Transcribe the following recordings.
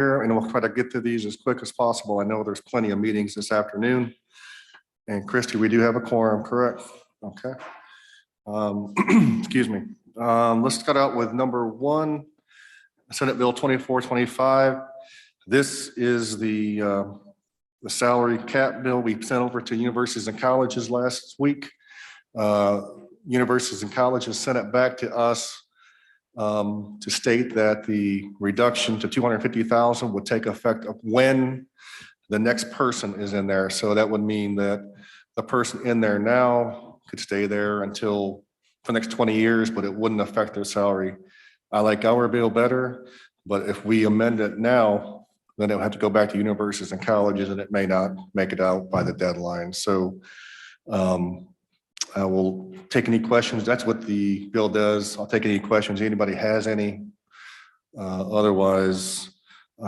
here, and we'll try to get through these as quick as possible. I know there's plenty of meetings this afternoon. And Christy, we do have a quorum, correct? Okay. Excuse me. Let's start out with number 1, Senate Bill 2425. This is the salary cap bill we sent over to universities and colleges last week. Universities and colleges sent it back to us to state that the reduction to 250,000 would take effect of when the next person is in there. So that would mean that the person in there now could stay there until the next 20 years, but it wouldn't affect their salary. I like our bill better, but if we amend it now, then it would have to go back to universities and colleges, and it may not make it out by the deadline. So I will take any questions. That's what the bill does. I'll take any questions. Anybody has any? Otherwise,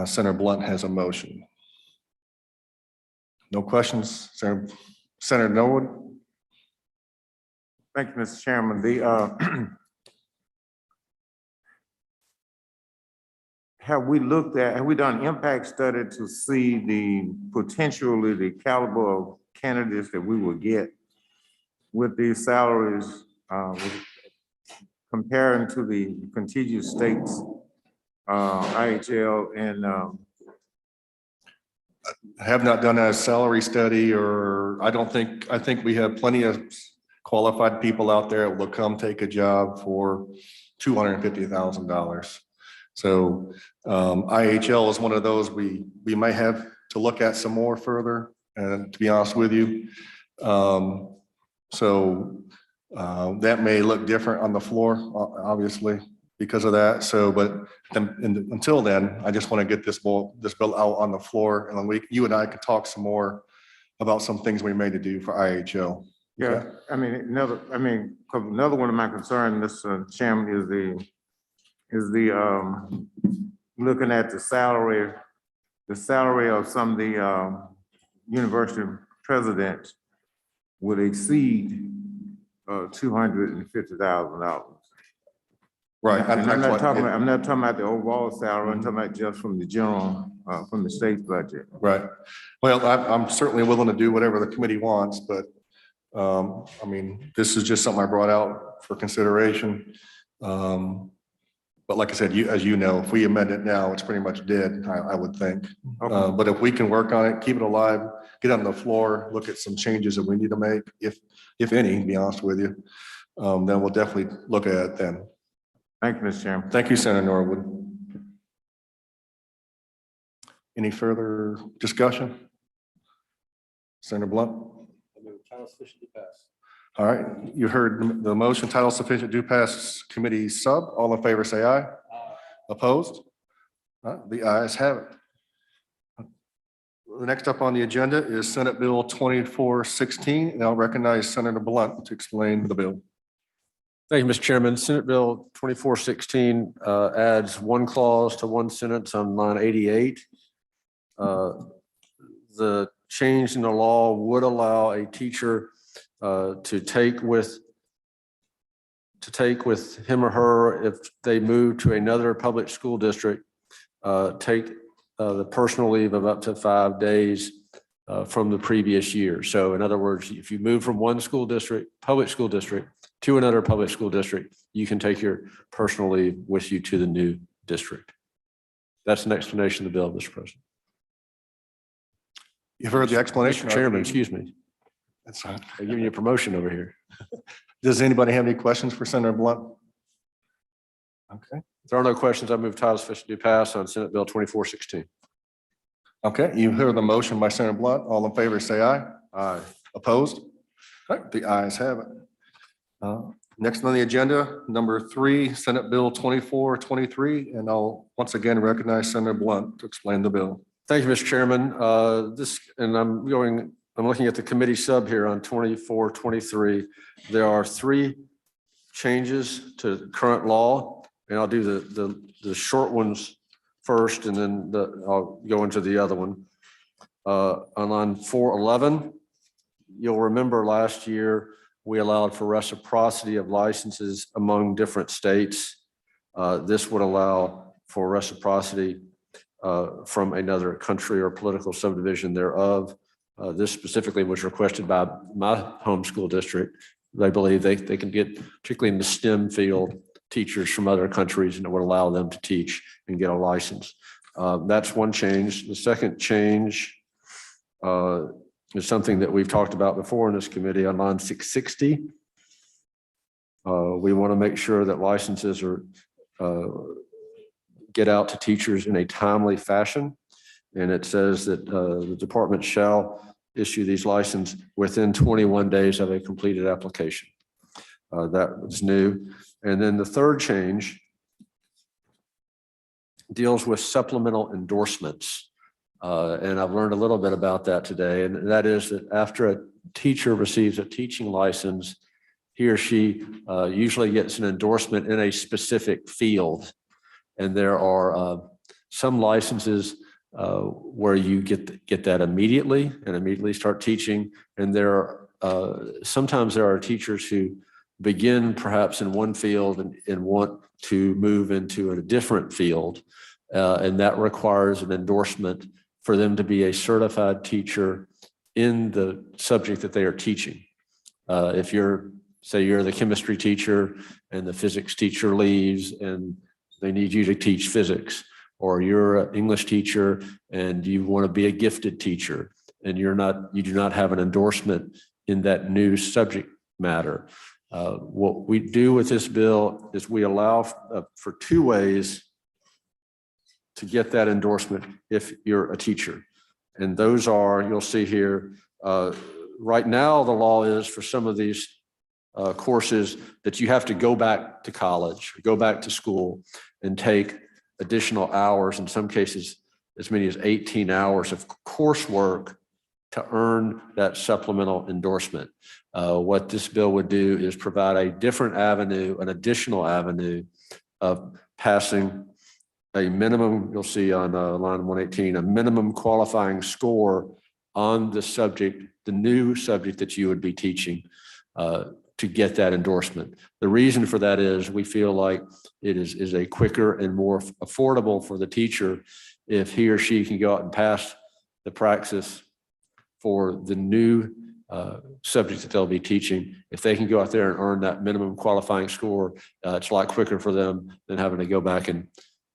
Senator Blunt has a motion. No questions, Senator Norwood? Thank you, Mr. Chairman. Have we done impact study to see potentially the caliber of candidates that we will get with these salaries, comparing to the contiguous states, IHL and Have not done a salary study, or I think we have plenty of qualified people out there that will come take a job for $250,000. So IHL is one of those we might have to look at some more further, and to be honest with you. So that may look different on the floor, obviously, because of that. So, but until then, I just want to get this bill out on the floor, and then you and I could talk some more about some things we may to do for IHL. yeah, Okay. I mean, another one of my concerns, Mr. Chairman, is the looking at the salary of some of the university presidents would exceed $250,000. Right. And I'm not talking about the overall salary. I'm talking about just from the general, from the state's budget. Right. Well, I'm certainly willing to do whatever the committee wants, but I mean, this is just something I brought out for consideration. But like I said, as you know, if we amend it now, it's pretty much dead, I would think. Okay. But if we can work on it, keep it alive, get on the floor, look at some changes that we need to make, if any, to be honest with you, then we'll definitely look at it then. Thank you, Mr. Chairman. Thank you, Senator Norwood. Any further discussion? Senator Blunt? Title sufficient to pass. All right, you heard the motion, title sufficient to pass committee sub. All in favor, say aye. Opposed? The ayes have it. The next up on the agenda is Senate Bill 2416, and I'll recognize Senator Blunt to explain the bill. Thank you, Mr. Chairman. Senate Bill 2416 adds one clause to one sentence on line 88. The change in the law would allow a teacher to take with him or her, if they move to another public school district, take the personal leave of up to 5 days from the previous year. So in other words, if you move from one school district, public school district, to another public school district, you can take your personal leave with you to the new district. That's an explanation of the bill, Mr. President. You've heard the explanation. Mr. Chairman, excuse me. That's fine. I'm giving you a promotion over here. Does anybody have any questions for Senator Blunt? Okay. If there are no questions, I move title sufficient to pass on Senate Bill 2416. Okay, you heard the motion by Senator Blunt. All in favor, say aye. Aye. Opposed? All right, the ayes have it. Next on the agenda, number 3, Senate Bill 2423, and I'll once again recognize Senator Blunt to explain the bill. Thank you, Mr. Chairman. I'm looking at the committee sub here on 2423. There are 3 changes to the current law, and I'll do the short ones first, and then I'll go into the other one. On line 411, you'll remember last year we allowed for reciprocity of licenses among different states. This would allow for reciprocity from another country or political subdivision thereof. This specifically was requested by my home school district. They believe they can get, particularly in the STEM field, teachers from other countries, and it would allow them to teach and get a license. That's one change. The second change is something that we've talked about before in this committee on line 660. We want to make sure that licenses are get out to teachers in a timely fashion. And it says that the department shall issue these licenses within 21 days of a completed application. That was new. And then the third change deals with supplemental endorsements. And I've learned a little bit about that today. And that is that after a teacher receives a teaching license, he or she usually gets an endorsement in a specific field. And there are some licenses where you get that immediately and immediately start teaching. And there are sometimes there are teachers who begin perhaps in one field and want to move into a different field. And that requires an endorsement for them to be a certified teacher in the subject that they are teaching. If say you're the chemistry teacher and the physics teacher leaves and they need you to teach physics, or you're an English teacher and you want to be a gifted teacher and you do not have an endorsement in that new subject matter. What we do with this bill is we allow for two ways to get that endorsement if you're a teacher. And those are, you'll see here, right now the law is for some of these courses that you have to go back to college, go back to school and take additional hours, in some cases as many as 18 hours of coursework to earn that supplemental endorsement. What this bill would do is provide a different avenue, an additional avenue of passing a minimum, you'll see on line 118, a minimum qualifying score on the subject, the new subject that you would be teaching to get that endorsement. The reason for that is we feel like it is a quicker and more affordable for the teacher if he or she can go out and pass the praxis for the new subject that they'll be teaching. If they can go out there and earn that minimum qualifying score, it's a lot quicker for them than having to go back and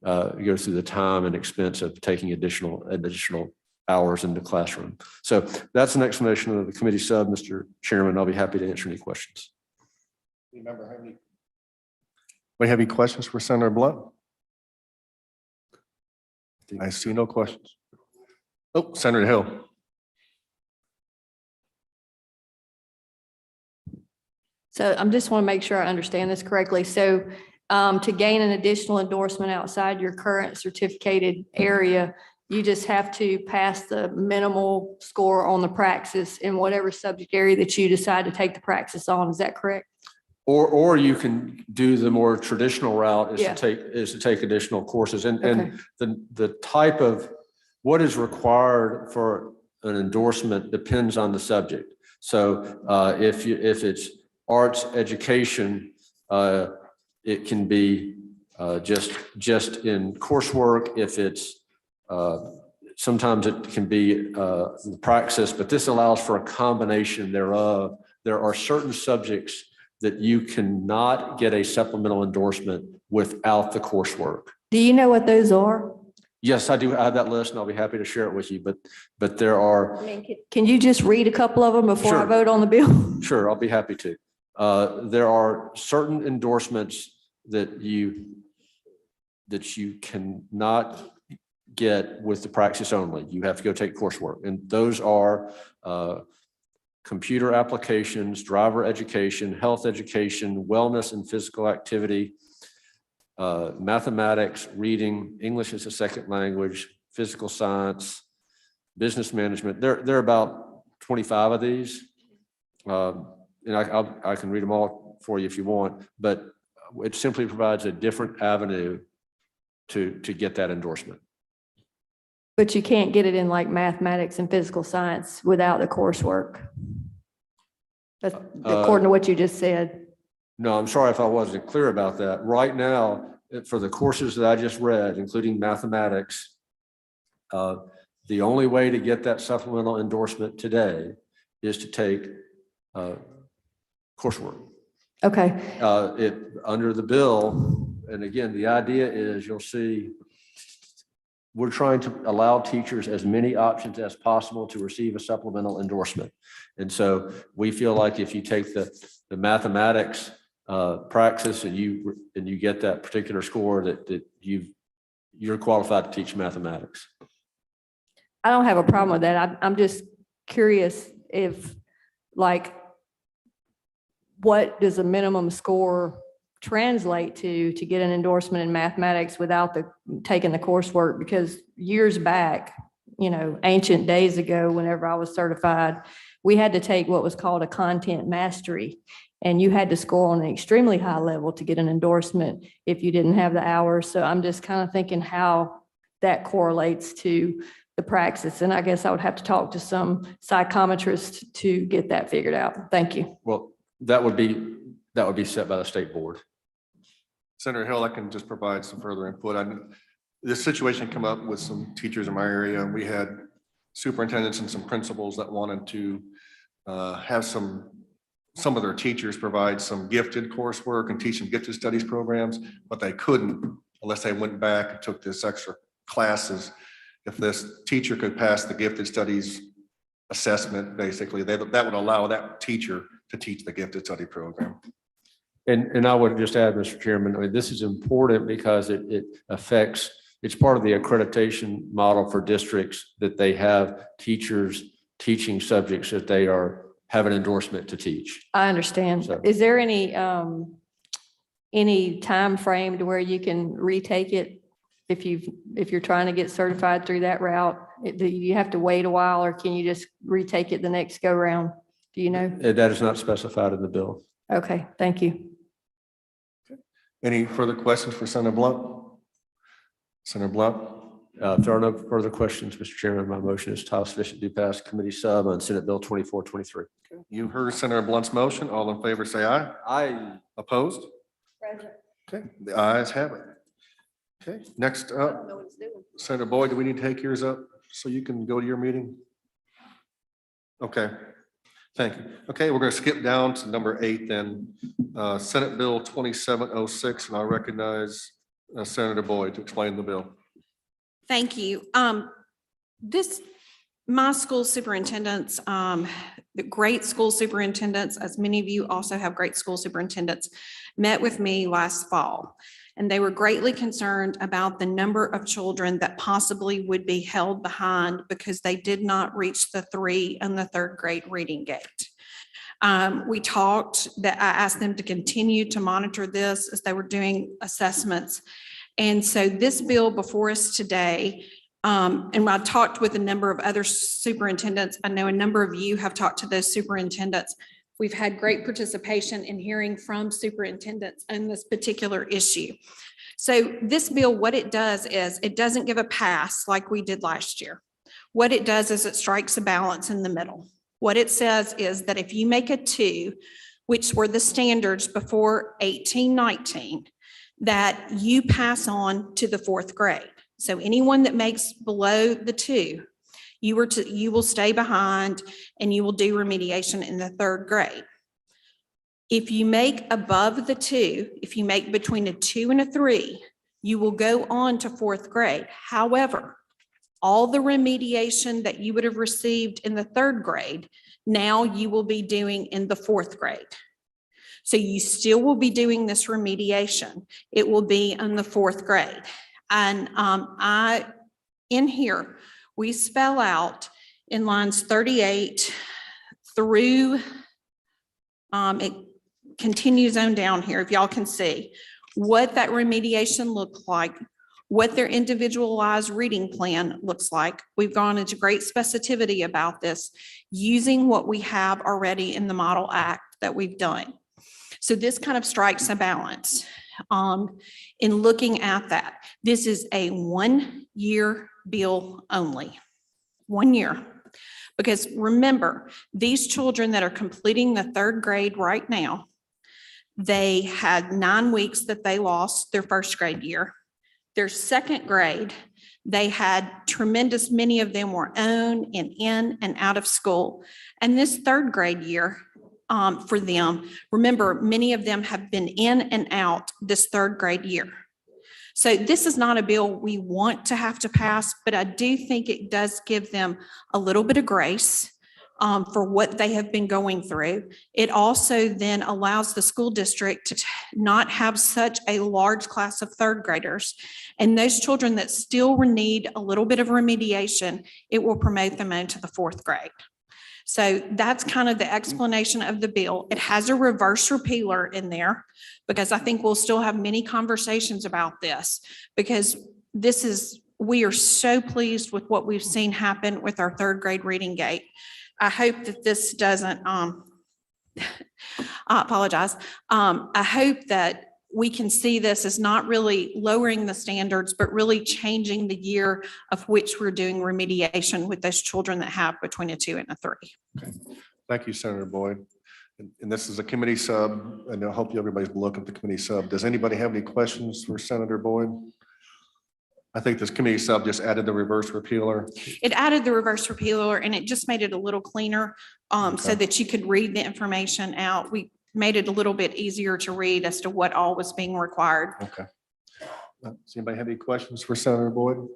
go through the time and expense of taking additional hours in the classroom. So that's an explanation of the committee sub, Mr. Chairman. I'll be happy to answer any questions. Remember, have any questions for Senator Blunt? I see no questions. Oh, Senator Hill. So I just want to make sure I understand this correctly. So to gain an additional endorsement outside your current certificated area, you just have to pass the minimal score on the praxis in whatever subject area that you decide to take the praxis on. Is that correct? Or you can do the more traditional route Yeah. is to take additional courses. And Okay. the type of what is required for an endorsement depends on the subject. So if it's arts education, it can be just in coursework. If it's sometimes it can be the praxis, but this allows for a combination thereof. There are certain subjects that you cannot get a supplemental endorsement without the coursework. Do you know what those are? Yes, I do. I have that list and I'll be happy to share it with you, but there are. I mean, can you just read a couple of them before I Sure. vote on the bill? Sure, I'll be happy to. There are certain endorsements that you cannot get with the praxis only. You have to go take coursework. And those are computer applications, driver education, health education, wellness and physical activity, mathematics, reading, English as a second language, physical science, business management. There are about 25 of these. And I can read them all for you if you want, but it simply provides a different avenue to get that endorsement. But you can't get it in like mathematics and physical science without the coursework. That's according to what you just said. No, I'm sorry if I wasn't clear about that. Right now, for the courses that I just read, including mathematics, The only way to get that supplemental endorsement today is to take coursework. Okay, Under the bill, and again, the idea is you'll see, we're trying to allow teachers as many options as possible to receive a supplemental endorsement. And so we feel like if you take the mathematics praxis and you get that particular score that you're qualified to teach mathematics. I don't have a problem with that. I'm just curious if, like, what does a minimum score translate to get an endorsement in mathematics without taking the coursework? Because years back, ancient days ago, whenever I was certified, we had to take what was called a content mastery. And you had to score on an extremely high level to get an endorsement if you didn't have the hours. So I'm just kind of thinking how that correlates to the praxis. And I guess I would have to talk to some psychometrist to get that figured out. Thank you. Well, that would be set by the state board. Senator Hill, I can just provide some further input. This situation came up with some teachers in my area. We had superintendents and some principals that wanted to have some of their teachers provide some gifted coursework and teach some gifted studies programs, but they couldn't unless they went back and took this extra classes. If this teacher could pass the gifted studies assessment, basically, that would allow that teacher to teach the gifted study program. And I would just add, Mr. Chairman, this is important because it affects, it's part of the accreditation model for districts that they have teachers teaching subjects that they have an endorsement to teach. I understand. So- Is there any time frame to where you can retake it if you're trying to get certified through that route? Do you have to wait a while, or can you just retake it the next go round? Do you know? That is not specified in the bill. Okay, thank you. Any further questions for Senator Blunt? Senator Blunt? If there are no further questions, Mr. Chairman, my motion is title sufficient to pass committee sub on Senate Bill 2423. You heard Senator Blunt's motion. All in favor, say aye. Aye. Opposed? Okay, the ayes have it. Okay, next up, Senator Boyd, do we need to take yours up so you can go to your meeting? Okay, thank you. Okay, we're going to skip down to number 8 then, Senate Bill 2706, and I recognize Senator Boyd to explain the bill. Thank you. My school superintendents, the great school superintendents, as many of you also have great school superintendents, met with me last fall. And they were greatly concerned about the number of children that possibly would be held behind because they did not reach the 3 and the 3rd grade reading gate. We talked that I asked them to continue to monitor this as they were doing assessments. And so this bill before us today, and I talked with a number of other superintendents. I know a number of you have talked to those superintendents. We've had great participation in hearing from superintendents on this particular issue. So this bill, what it does is it doesn't give a pass like we did last year. What it does is it strikes a balance in the middle. What it says is that if you make a 2, which were the standards before 18-19, that you pass on to the 4th grade. So anyone that makes below the 2, you will stay behind and you will do remediation in the 3rd grade. If you make above the 2, if you make between a 2 and a 3, you will go on to 4th grade. However, all the remediation that you would have received in the 3rd grade, now you will be doing in the 4th grade. So you still will be doing this remediation. It will be in the 4th grade. And in here, we spell out in lines 38 through, it continues on down here, if y'all can see, what that remediation looks like, what their individualized reading plan looks like. We've gone into great specificity about this using what we have already in the Model Act that we've done. So this kind of strikes a balance in looking at that. This is a 1-year bill only, 1 year. Because remember, these children that are completing the 3rd grade right now, they had 9 weeks that they lost their 1st grade year. Their 2nd grade, They had tremendous, many of them were on and in and out of school. And this third grade year, for them, remember, many of them have been in and out this third grade year. So this is not a bill we want to have to pass, but I do think it does give them a little bit of grace for what they have been going through. It also then allows the school district to not have such a large class of third graders. And those children that still need a little bit of remediation, it will promote them into the fourth grade. So that's kind of the explanation of the bill. It has a reverse repealer in there because I think we'll still have many conversations about this because we are so pleased with what we've seen happen with our third grade reading gate. I hope that this doesn't, I apologize. I hope that we can see this as not really lowering the standards, but really changing the year of which we're doing remediation with those children that have between a 2 and a 3. Okay. Thank you, Senator Boyd. And this is a committee sub, and I hope everybody's looking at the committee sub. Does anybody have any questions for Senator Boyd? I think this committee sub just added the reverse repealer. It added the reverse repealer and it just made it a little cleaner so that you could read the information out. We made it a little bit easier to read as to what all was being required. Okay. Does anybody have any questions for Senator Boyd?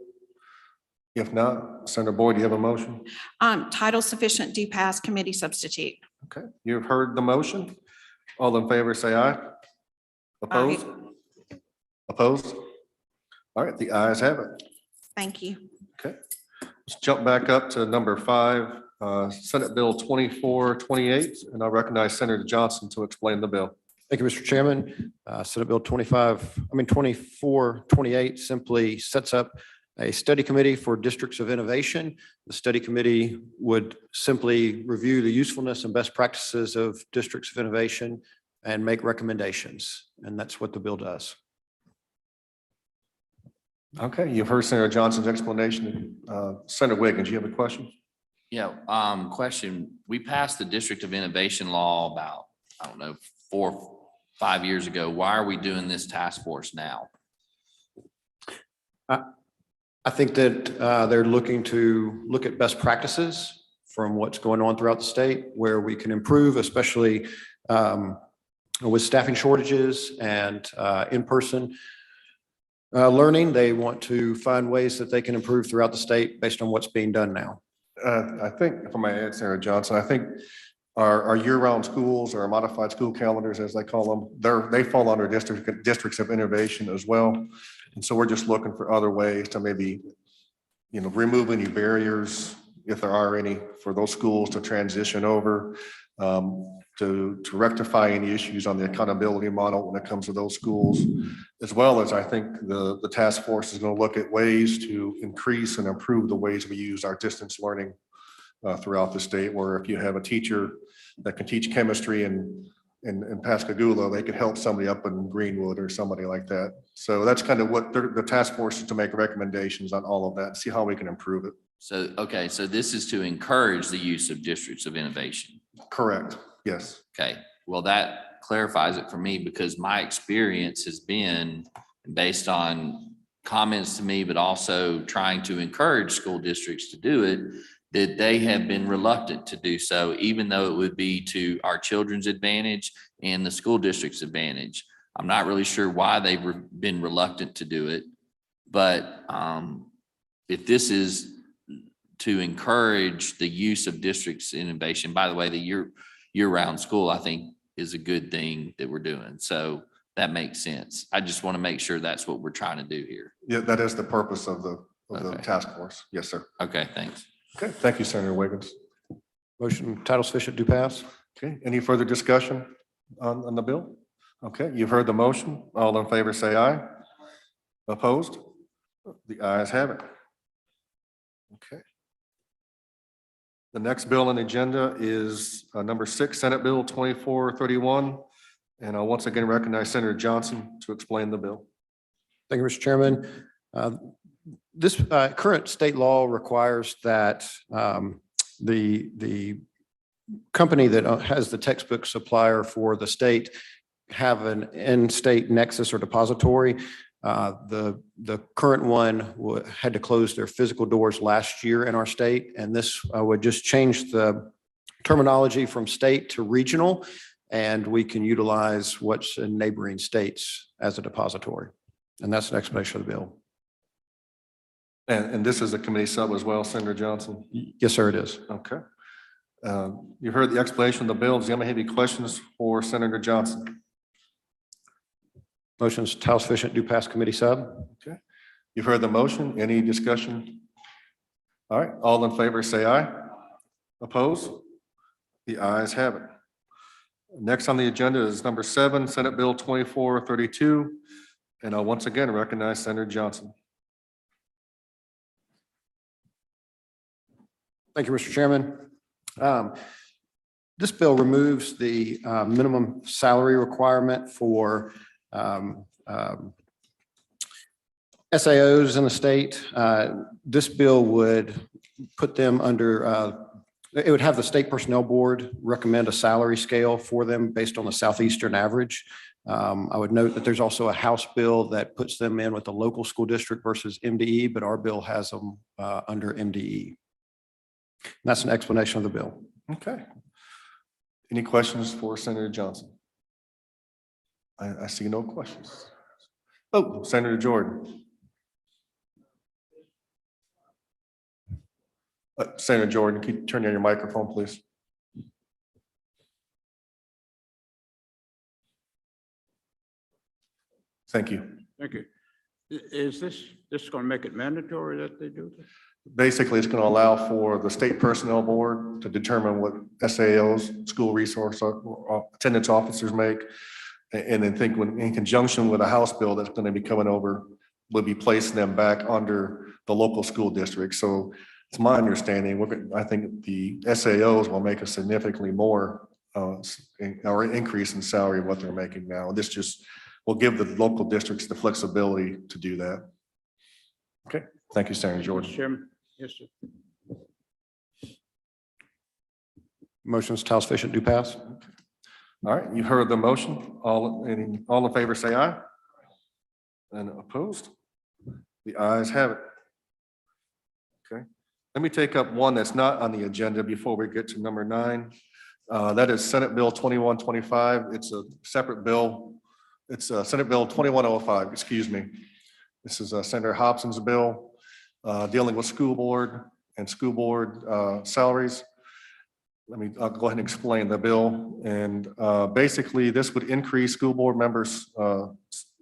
If not, Senator Boyd, do you have a motion? Title sufficient, do pass, committee substitute. Okay, you've heard the motion. All in favor, say aye. Opposed? Opposed? All right, the ayes have it. Thank you. Okay, let's jump back up to number 5, Senate Bill 2428, and I recognize Senator Johnson to explain the bill. Thank you, Mr. Chairman. Senate Bill 2428 simply sets up a study committee for districts of innovation. The study committee would simply review the usefulness and best practices of districts of innovation and make recommendations. And that's what the bill does. Okay, you've heard Senator Johnson's explanation. Senator Wiggins, you have a question? Yeah, question. We passed the District of Innovation law about, I don't know, 4 or 5 years ago. Why are we doing this task force now? I think that they're looking to look at best practices from what's going on throughout the state where we can improve, especially with staffing shortages and in-person learning. They want to find ways that they can improve throughout the state based on what's being done now. I think, if I may add, Senator Johnson, I think our year-round schools or modified school calendars, as they call them, they fall under districts of innovation as well. And so we're just looking for other ways to maybe, remove any barriers, if there are any, for those schools to transition over, to rectify any issues on the accountability model when it comes to those schools, as well as I think the task force is going to look at ways to increase and improve the ways we use our distance learning throughout the state, where if you have a teacher that can teach chemistry in Pascagoula, they could help somebody up in Greenwood or somebody like that. So that's kind of what the task force is to make recommendations on all of that, see how we can improve it. So, okay, so this is to encourage the use of districts of innovation. Correct. Yes. Okay, well, that clarifies it for me because my experience has been based on comments to me, but also trying to encourage school districts to do it, that they have been reluctant to do so, even though it would be to our children's advantage and the school district's advantage. I'm not really sure why they've been reluctant to do it, but if this is to encourage the use of districts innovation, by the way, the year-round school, I think, is a good thing that we're doing. So that makes sense. I just want to make sure that's what we're trying to do here. Yeah, that is the purpose of the Okay. task force. Yes, sir. Okay, thanks. Okay. Thank you, Senator Wiggins. Motion, title sufficient, do pass. Okay. Any further discussion on the bill? Okay. You've heard the motion. All in favor, say aye. Opposed? The ayes have it. Okay. The next bill on the agenda is number 6, Senate Bill 2431. And I'll once again recognize Senator Johnson to explain the bill. Thank you, Mr. Chairman. This current state law requires that the company that has the textbook supplier for the state have an in-state nexus or depository. The current one had to close their physical doors last year in our state, and this would just change the terminology from state to regional, and we can utilize what's in neighboring states as a depository. And that's an explanation of the bill. And this is a committee sub as well, Senator Johnson? Yes, sir, it is. Okay. You heard the explanation of the bill. Does anyone have any questions for Senator Johnson? Motion's House sufficient, do pass committee sub. Okay. You've heard the motion. Any discussion? All right, all in favor, say aye. Opposed? The ayes have it. Next on the agenda is number 7, Senate Bill 2432. And I'll once again recognize Senator Johnson. Thank you, Mr. Chairman. This bill removes the minimum salary requirement for SAOs in the state. This bill would put them under, it would have the State Personnel Board recommend a salary scale for them based on the Southeastern average. I would note that there's also a House bill that puts them in with the local school district versus MDE, but our bill has them under MDE. And that's an explanation of the bill. Okay. Any questions for Senator Johnson? I see no questions. Oh, Senator Jordan. Senator Jordan, can you turn on your microphone, please? Thank you. Thank you. Is this going to make it mandatory that they do this? Basically, it's going to allow for the State Personnel Board to determine what SAOs, school resource attendance officers make. And then think when in conjunction with a House bill that's going to be coming over, we'll be placing them back under the local school district. So it's my understanding, I think the SAOs will make a significantly more or increase in salary of what they're making now. This just will give the local districts the flexibility to do that. Okay, thank you, Senator Jordan. Mr. Chairman? Yes, sir. Motion's House sufficient, do pass. All right, you heard the motion. All in favor, say aye. And opposed? The ayes have it. Okay, let me take up one that's not on the agenda before we get to number 9. That is Senate Bill 2125. It's a separate bill. It's Senate Bill 2105, excuse me. This is Senator Hobson's bill dealing with school board and school board salaries. I'll go ahead and explain the bill. And basically, this would increase school board members'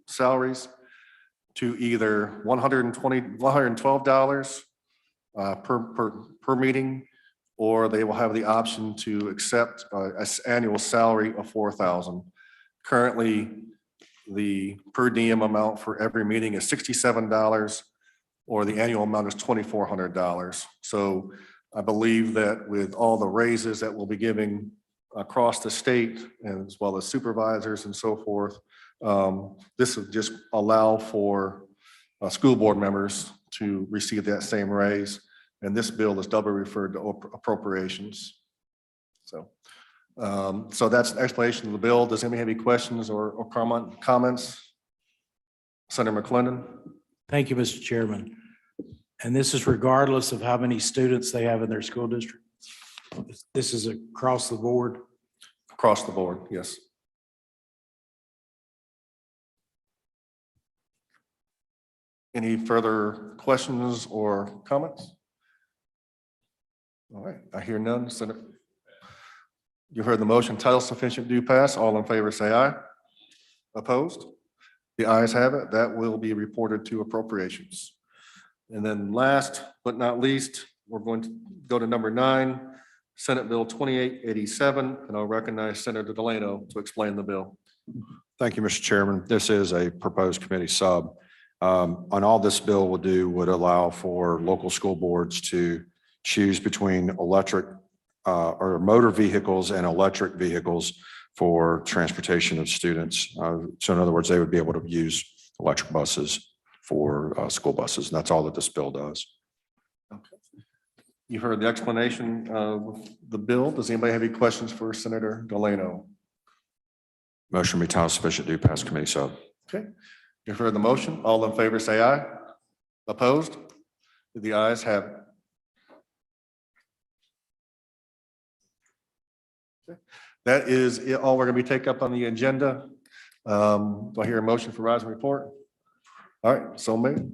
salaries to either $112 per meeting, or they will have the option to accept an annual salary of $4,000. Currently, the per diem amount for every meeting is $67, or the annual amount is $2,400. So I believe that with all the raises that we'll be giving across the state, and as well as supervisors and so forth, this would just allow for school board members to receive that same raise. And this bill is doubly referred to appropriations. So that's an explanation of the bill. Does anybody have any questions or comments? Senator McClendon? Thank you, Mr. Chairman. And this is regardless of how many students they have in their school district? This is across the board? Across the board, yes. Any further questions or comments? All right, I hear none. Senator, you heard the motion. Title sufficient, do pass. All in favor, say aye. Opposed? The ayes have it. That will be reported to appropriations. And then last but not least, we're going to go to number 9, Senate Bill 2887, and I'll recognize Senator Delano to explain the bill. Thank you, Mr. Chairman. This is a proposed committee sub. On all this bill would do would allow for local school boards to choose between electric or motor vehicles and electric vehicles for transportation of students. So in other words, they would be able to use electric buses for school buses. And that's all that this bill does. Okay. You heard the explanation of the bill. Does anybody have any questions for Senator Delano? Motion be title sufficient, do pass committee sub. Okay. You've heard the motion. All in favor, say aye. Opposed? The ayes have it. That is all we're going to be taking up on the agenda. Do I hear a motion for rise and report? All right, so made.